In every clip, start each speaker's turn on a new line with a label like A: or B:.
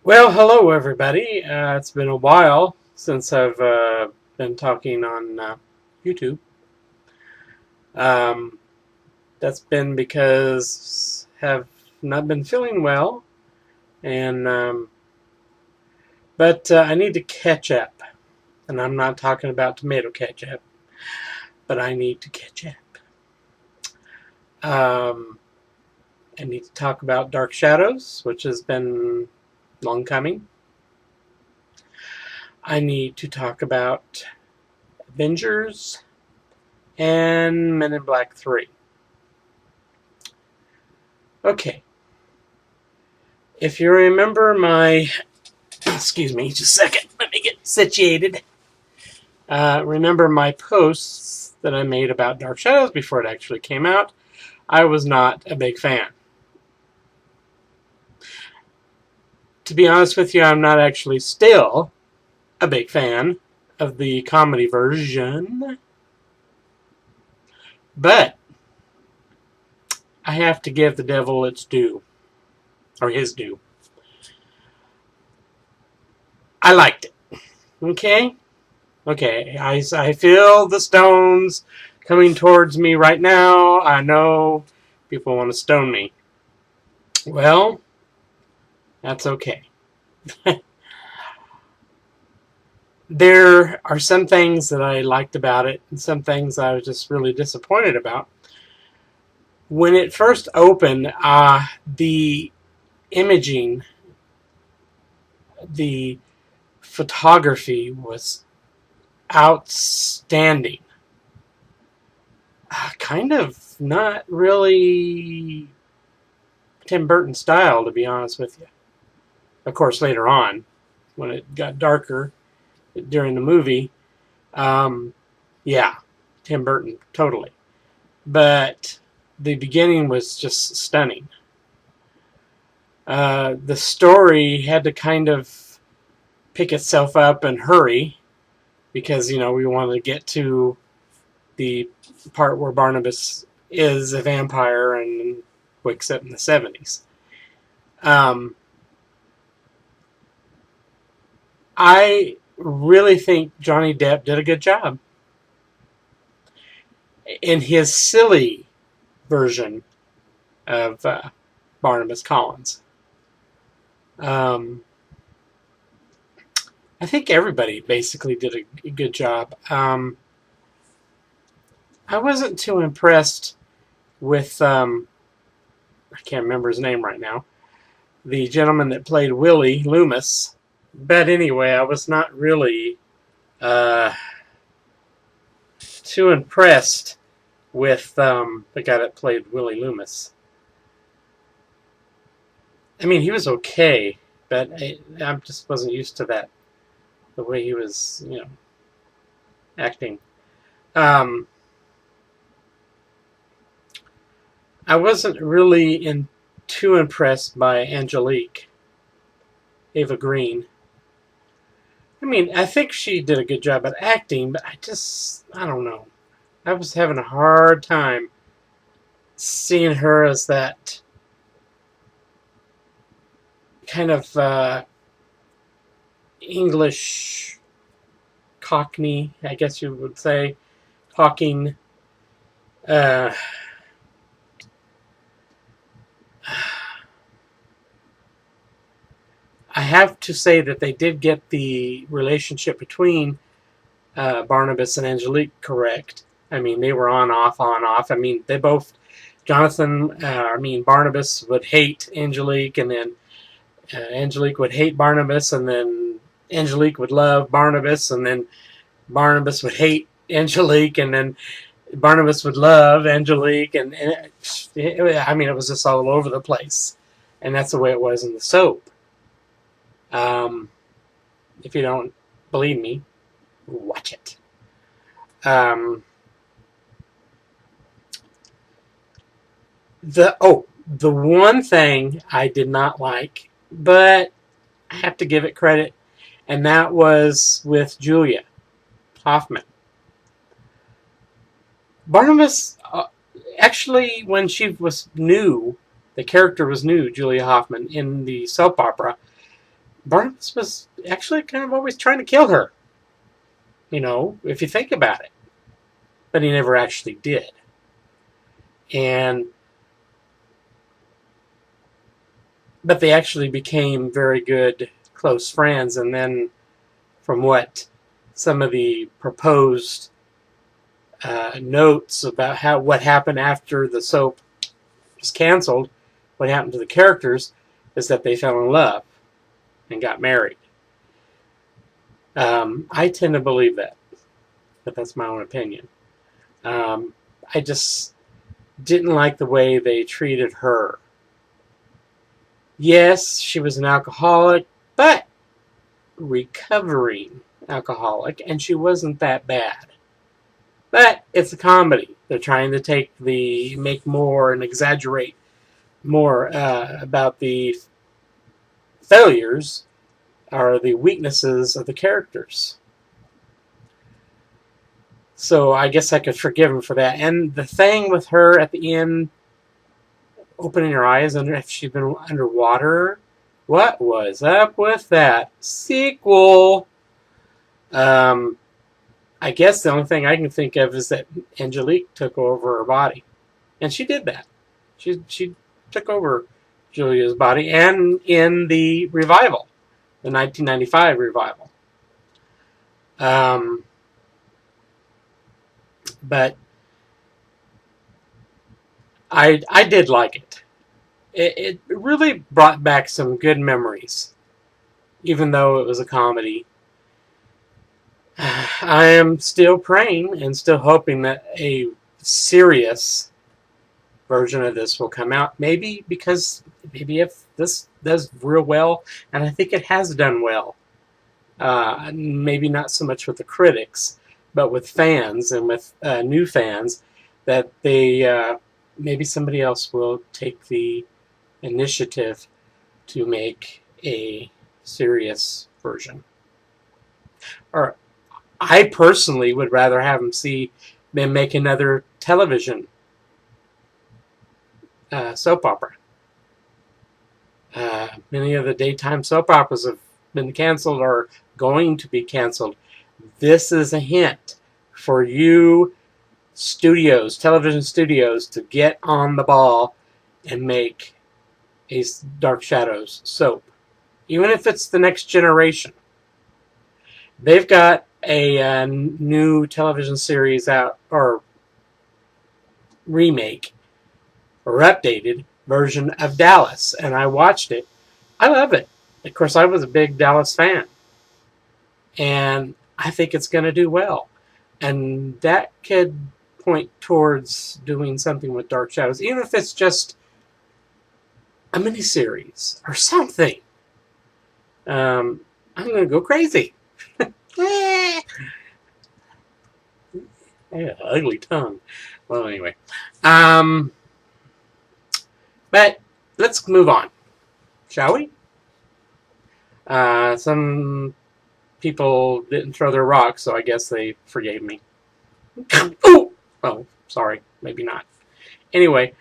A: Well, hello everybody. It's been a while since I've been talking on YouTube. Um, that's been because have not been feeling well, and but I need to catch up. And I'm not talking about tomato ketchup, but I need to catch up. Um, I need to talk about Dark Shadows, which has been long coming. I need to talk about Avengers and Men in Black 3. Okay, if you remember my, excuse me, just a second, let me get situated. Remember my posts that I made about Dark Shadows before it actually came out? I was not a big fan. To be honest with you, I'm not actually still a big fan of the comedy version, but I have to give the devil its due, or his due. I liked it. Okay? Okay, I feel the stones coming towards me right now. I know people want to stone me. Well, that's okay. There are some things that I liked about it, and some things I was just really disappointed about. When it first opened, the imaging, the photography was outstanding. Kind of not really Tim Burton style, to be honest with you. Of course, later on, when it got darker during the movie, um, yeah, Tim Burton, totally. But the beginning was just stunning. The story had to kind of pick itself up and hurry because, we wanted to get to the part where Barnabas is a vampire and wakes up in the 70s. Um, I really think Johnny Depp did a good job in his silly version of Barnabas Collins. Um, I think everybody basically did a good job. I wasn't too impressed with, I can't remember his name right now, the gentleman that played Willie Loomis. But anyway, I was not really uh, too impressed with the guy that played Willie Loomis. I mean, he was okay, but I just wasn't used to that, the way he was, acting. Um, I wasn't really too impressed by Angelique, Ava Green. I mean, I think she did a good job at acting, but I don't know. I was having a hard time seeing her as that kind of English Cockney, I guess you would say, talking. Uh, I have to say that they did get the relationship between Barnabas and Angelique correct. I mean, they were on, off, on, off. I mean, they both, Barnabas would hate Angelique, and then Angelique would hate Barnabas, and then Angelique would love Barnabas, and then Barnabas would hate Angelique, and then Barnabas would love Angelique, and it was just all over the place. And that's the way it was in the soap. Um, if you don't believe me, watch it. Um, the one thing I did not like, but I have to give it credit, and that was with Julia Hoffman. Barnabas, actually, when she was new, the character was new, Julia Hoffman, in the soap opera. Barnabas was actually kind of always trying to kill her, if you think about it. But he never actually did. And but they actually became very good close friends. And then from what some of the proposed notes about what happened after the soap was canceled, what happened to the characters, is that they fell in love and got married. I tend to believe that, but that's my own opinion. I just didn't like the way they treated her. Yes, she was an alcoholic, but recovering alcoholic, and she wasn't that bad. But it's a comedy. They're trying to make more and exaggerate more about the failures or the weaknesses of the characters. So I guess I could forgive him for that. And the thing with her at the end, opening her eyes if she'd been underwater, what was up with that? Sequel. I guess the only thing I can think of is that Angelique took over her body, and she did that. She took over Julia's body, and in the revival, the 1995 revival. But I did like it. It really brought back some good memories, even though it was a comedy. I am still praying and still hoping that a serious version of this will come out. Maybe if this does real well, and I think it has done well. Maybe not so much with the critics, but with fans and with new fans, that they maybe somebody else will take the initiative to make a serious version. Or I personally would rather have them make another television soap opera. Many of the daytime soap operas have been canceled or going to be canceled. This is a hint for you television studios, to get on the ball and make a Dark Shadows soap. Even if it's the next generation. They've got a new television series out, or remake, or updated version of Dallas, and I watched it. I love it. Of course, I was a big Dallas fan, and I think it's going to do well. And that could point towards doing something with Dark Shadows, even if it's just a miniseries or something. I'm going to go crazy. Yeah, ugly tongue. Well, anyway. But let's move on, shall we? Some people didn't throw their rocks, so I guess they forgave me. Ooh! Oh, sorry. Maybe not. Anyway,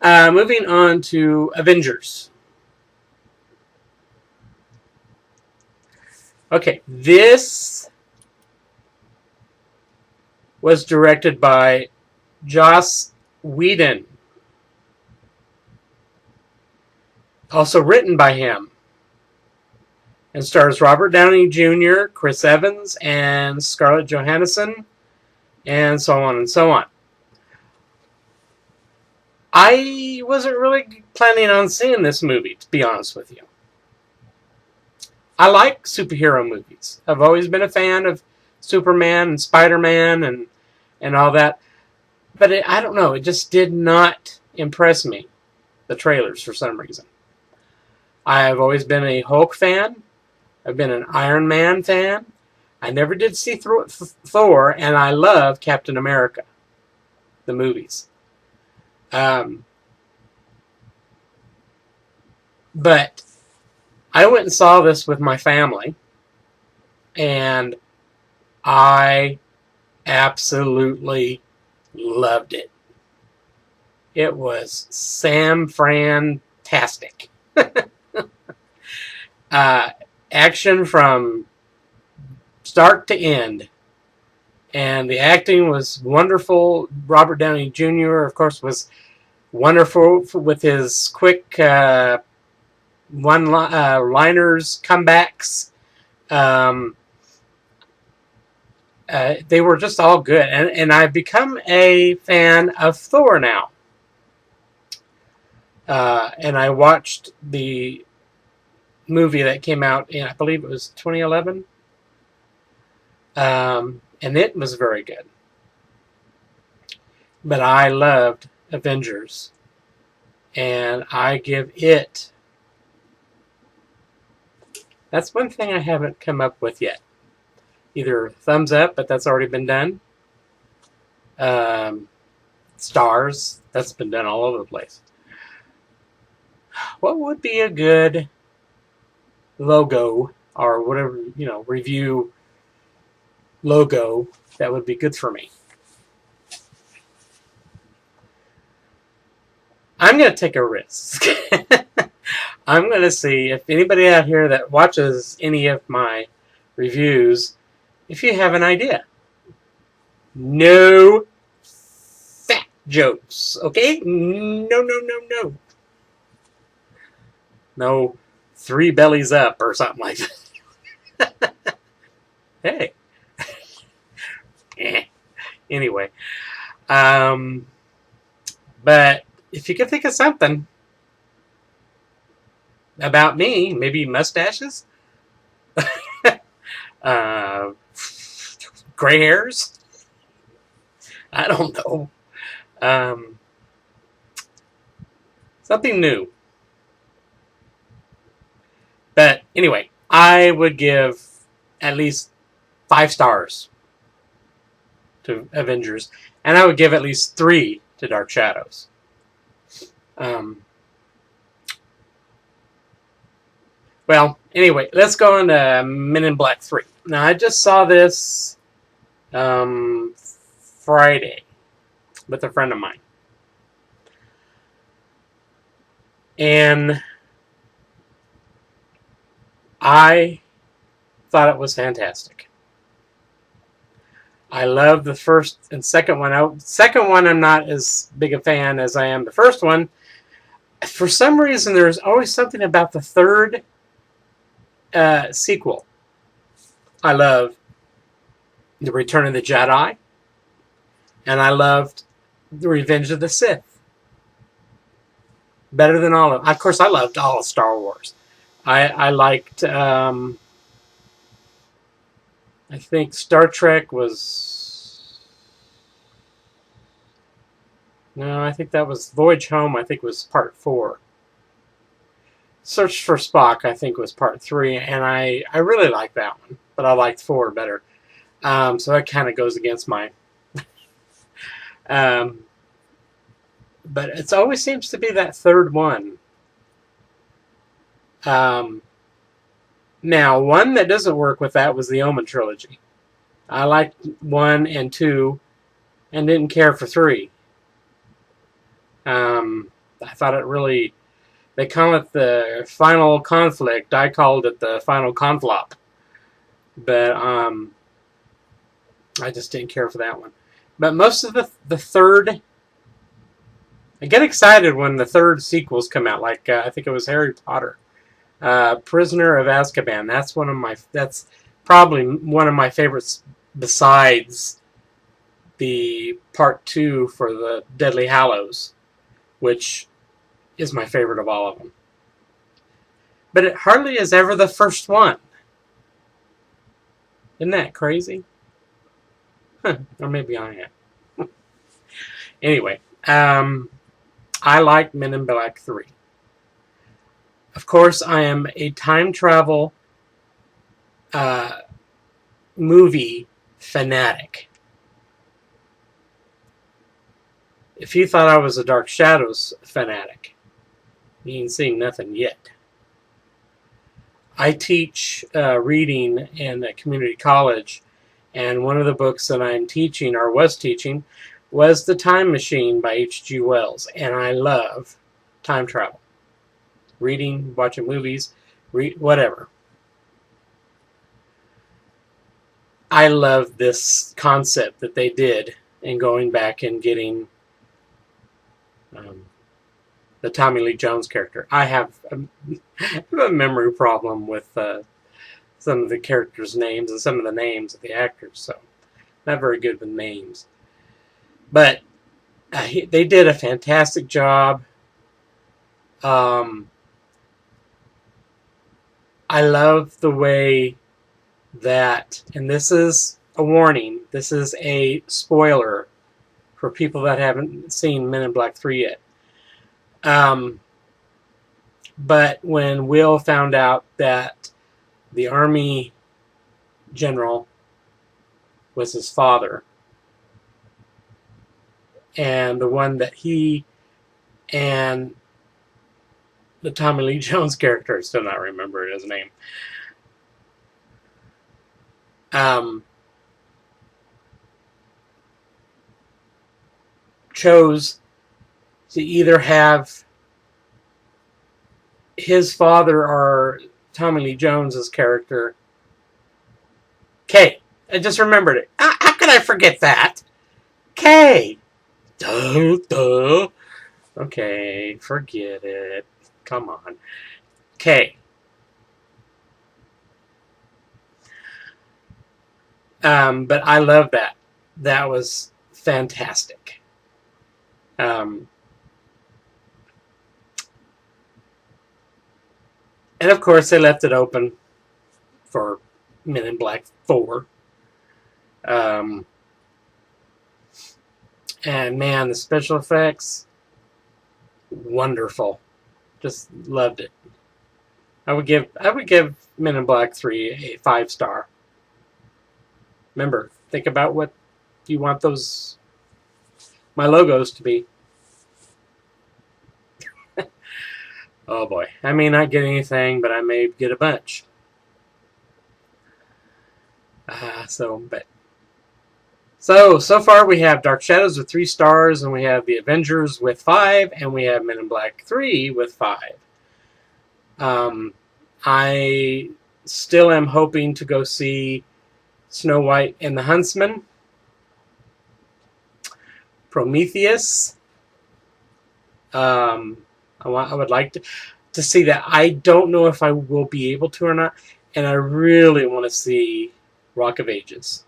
A: moving on to Avengers. Okay, this was directed by Joss Whedon. Also written by him. And stars Robert Downey Jr., Chris Evans, and Scarlett Johansson, and so on and so on. I wasn't really planning on seeing this movie, to be honest with you. I like superhero movies. I've always been a fan of Superman and Spider-Man and all that. But I don't know, it just did not impress me, the trailers, for some reason. I've always been a Hulk fan. I've been an Iron Man fan. I never did see Thor, and I love Captain America, the movies. But I went and saw this with my family, and I absolutely loved it. It was Sam-Fran-tastic. action from start to end. And the acting was wonderful. Robert Downey Jr., of course, was wonderful with his quick one-liners, comebacks. Um, they were just all good. And I've become a fan of Thor now. And I watched the movie that came out in, I believe it was 2011. And it was very good. But I loved Avengers. And I give it... That's one thing I haven't come up with yet. Either thumbs up, but that's already been done. Stars, that's been done all over the place. What would be a good logo or whatever, review logo that would be good for me? I'm going to take a risk. I'm going to see if anybody out here that watches any of my reviews, if you have an idea. No fat jokes, okay? No. No 3 bellies up or something like that. Hey. Anyway. But if you could think of something about me, maybe mustaches, gray hairs, I don't know, something new. But anyway, I would give at least 5 stars to Avengers, and I would give at least 3 to Dark Shadows. Well, anyway, let's go into Men in Black 3. Now, I just saw this Friday with a friend of mine. And I thought it was fantastic. I love the first and second one. Second one, I'm not as big a fan as I am the first one. For some reason, there's always something about the third sequel. I love The Return of the Jedi, and I loved The Revenge of the Sith. Better than all of them. Of course, I loved all of Star Wars. I liked, I think Star Trek was... No, I think that was Voyage Home, I think was part 4. Search for Spock, I think, was part 3, and I really liked that one, but I liked 4 better. So that kind of goes against my... but it always seems to be that third one. Now, one that doesn't work with that was the Omen trilogy. I liked 1 and 2 and didn't care for 3. I thought it really... They call it the final conflict. I called it the final conflop. But I just didn't care for that one. But most of the third... I get excited when the third sequels come out. Like, I think it was Harry Potter. Prisoner of Azkaban. That's probably one of my favorites besides the part 2 for the Deathly Hallows, which is my favorite of all of them. But it hardly is ever the first one. Isn't that crazy? Huh, or maybe I am. Anyway, I like Men in Black 3. Of course, I am a time travel movie fanatic. If you thought I was a Dark Shadows fanatic, you ain't seen nothing yet. I teach reading in a community college, and one of the books that I'm teaching, or was teaching, was The Time Machine by H.G. Wells, and I love time travel. Reading, watching movies, whatever. I love this concept that they did in going back and getting um, the Tommy Lee Jones character. I have a memory problem with some of the characters' names and some of the names of the actors, so not very good with names. But they did a fantastic job. I love the way that, and this is a warning, this is a spoiler for people that haven't seen Men in Black 3 yet. But when Will found out that the Army general was his father, and the one that he and the Tommy Lee Jones character, I still not remember his name, chose to either have his father or Tommy Lee Jones's character. Kay. I just remembered it. How could I forget that? Kay. Duh, duh. Okay, forget it. Come on. Kay. But I love that. That was fantastic. And of course, they left it open for Men in Black 4. And man, the special effects, wonderful. Just loved it. I would give Men in Black 3 a 5-star. Remember, think about what you want those my logos to be. Oh boy, I may not get anything, but I may get a bunch. So far we have Dark Shadows with 3 stars, and we have the Avengers with 5, and we have Men in Black 3 with 5. I still am hoping to go see Snow White and the Huntsman, Prometheus. I would like to see that. I don't know if I will be able to or not, and I really want to see Rock of Ages.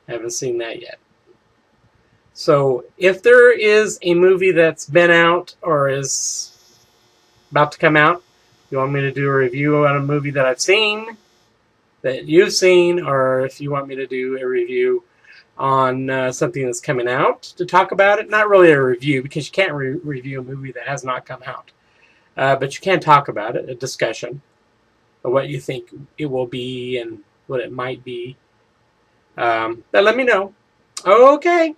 A: I haven't seen that yet. So if there is a movie that's been out or is about to come out, you want me to do a review on a movie that I've seen, that you've seen, or if you want me to do a review on something that's coming out to talk about it. Not really a review, because you can't review a movie that has not come out. But you can talk about it, a discussion of what you think it will be and what it might be. Then let me know. Okay.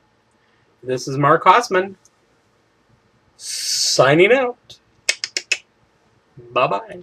A: This is Mark Hossman, signing out. Bye-bye.